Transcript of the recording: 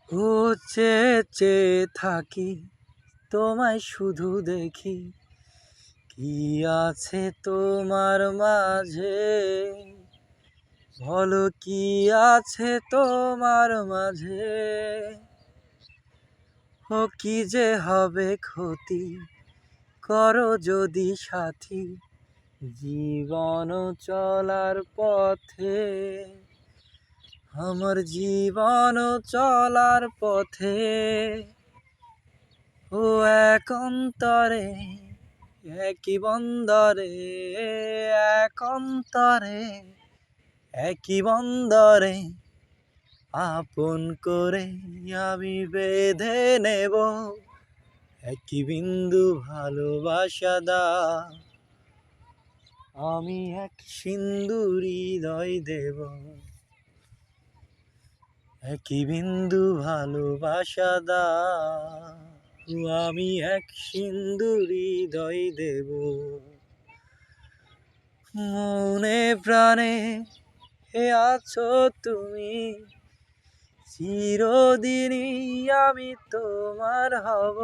ও চেয়ে চেয়ে থাকি তোমায় শুধু দেখি, কি আছে তোমার মাঝে, বলো কি আছে তোমার মাঝে। ও কি যে হবে ক্ষতি, করো যদি সাথী, জীবন চলার পথে, আমার জীবন চলার পথে। ও এক অন্তরে একই বন্দরে, এক অন্তরে একই বন্দরে, আপন করে আমি বেঁধে নেব একই বিন্দু ভালোবাসা দাও। আমি এক সিন্দুর হৃদয় দেব, একই বিন্দু ভালোবাসা দাও। আমি এক সিন্দুর হৃদয় দেব। মনে প্রাণে হে আছো তুমি, চিরদিনই আমি তোমার হব।